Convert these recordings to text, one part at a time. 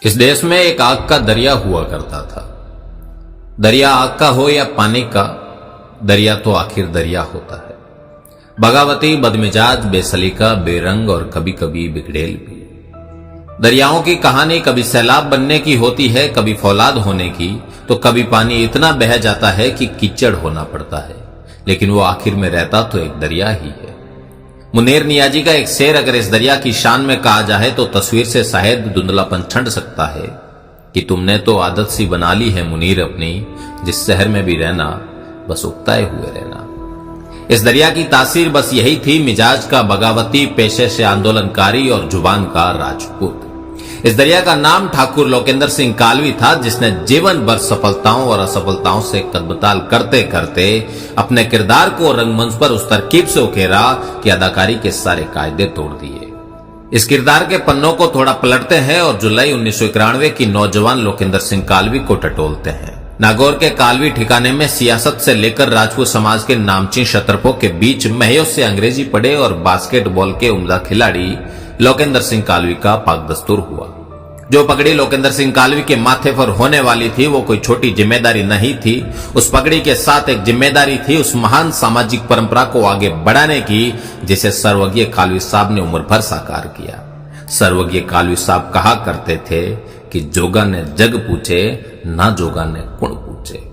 इस देश में एक आग का दरिया हुआ करता था। दरिया आग का हो या पानी का, दरिया तो आखिर दरिया होता है। बगावती, बदमिजाज, बेसलीका, बेरंग और कभी कभी बिगड़ेल भी। दरियाओं की कहानी कभी सैलाब बनने की होती है, कभी फौलाद होने की, तो कभी पानी इतना बह जाता है कि कीचड़ होना पड़ता है, लेकिन वो आखिर में रहता तो एक दरिया ही है। मुनीर नियाजी का एक शेर अगर इस दरिया की शान में कहा जाए तो तस्वीर से शायद धुंधलापन छंट सकता है कि तुमने तो आदत सी बना ली है मुनीर अपनी, जिस शहर में भी रहना बस उकताए हुए रहना। इस दरिया की तासीर बस यही थी, मिजाज का बगावती, पेशे से आंदोलनकारी और जुबान का राजपूत। इस दरिया का नाम ठाकुर लोकेंद्र सिंह कालवी था, जिसने जीवन भर सफलताओं और असफलताओं से कदमताल करते करते अपने किरदार को रंगमंच पर उस तरकीब से उकेरा कि अदाकारी के सारे कायदे तोड़ दिए। इस किरदार के पन्नों को थोड़ा पलटते हैं और जुलाई 1991 की नौजवान लोकेंद्र सिंह कालवी को टटोलते हैं। नागौर के कालवी ठिकाने में सियासत से लेकर राजपूत समाज के नामचीन क्षत्रपों के बीच महयों से अंग्रेजी पढ़े और बास्केटबॉल के उम्दा खिलाड़ी लोकेंद्र सिंह कालवी का पाकदस्तूर हुआ। जो पगड़ी लोकेंद्र सिंह कालवी के माथे पर होने वाली थी वो कोई छोटी जिम्मेदारी नहीं थी। उस पगड़ी के साथ एक जिम्मेदारी थी उस महान सामाजिक परंपरा को आगे बढ़ाने की, जिसे सर्वज्ञ कालवी साहब ने उम्र भर साकार किया। सर्वज्ञ कालवी साहब कहा करते थे कि जोगा ने जग पूछे, ना जोगा ने कुण पूछे।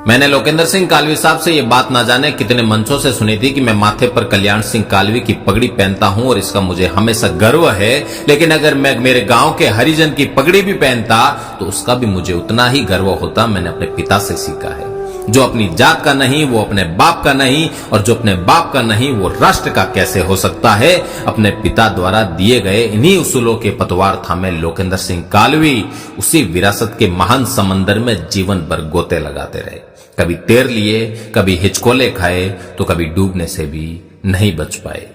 मैंने लोकेंद्र सिंह कालवी साहब से ये बात ना जाने कितने मंचों से सुनी थी कि मैं माथे पर कल्याण सिंह कालवी की पगड़ी पहनता हूं और इसका मुझे हमेशा गर्व है, लेकिन अगर मैं मेरे गांव के हरिजन की पगड़ी भी पहनता तो उसका भी मुझे उतना ही गर्व होता। मैंने अपने पिता से सीखा है, जो अपनी जात का नहीं वो अपने बाप का नहीं, और जो अपने बाप का नहीं वो राष्ट्र का कैसे हो सकता है। अपने पिता द्वारा दिए गए इन्हीं उसूलों के पतवार थामे लोकेंद्र सिंह कालवी उसी विरासत के महान समंदर में जीवन भर गोते लगाते रहे। कभी तैर लिए, कभी हिचकोले खाए, तो कभी डूबने से भी नहीं बच पाए।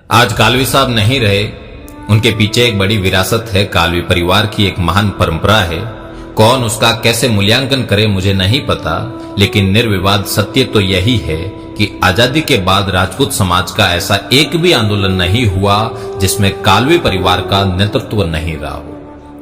आज कालवी साहब नहीं रहे, उनके पीछे एक बड़ी विरासत है, कालवी परिवार की एक महान परंपरा है। कौन उसका कैसे मूल्यांकन करे मुझे नहीं पता, लेकिन निर्विवाद सत्य तो यही है कि आजादी के बाद राजपूत समाज का ऐसा एक भी आंदोलन नहीं हुआ जिसमें कालवी परिवार का नेतृत्व नहीं रहा हो।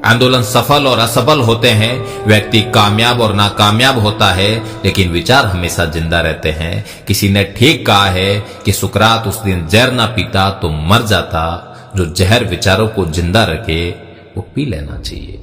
आंदोलन सफल और असफल होते हैं, व्यक्ति कामयाब और नाकामयाब होता है, लेकिन विचार हमेशा जिंदा रहते हैं। किसी ने ठीक कहा है कि सुकरात उस दिन जहर ना पीता तो मर जाता। जो जहर विचारों को जिंदा रखे वो पी लेना चाहिए।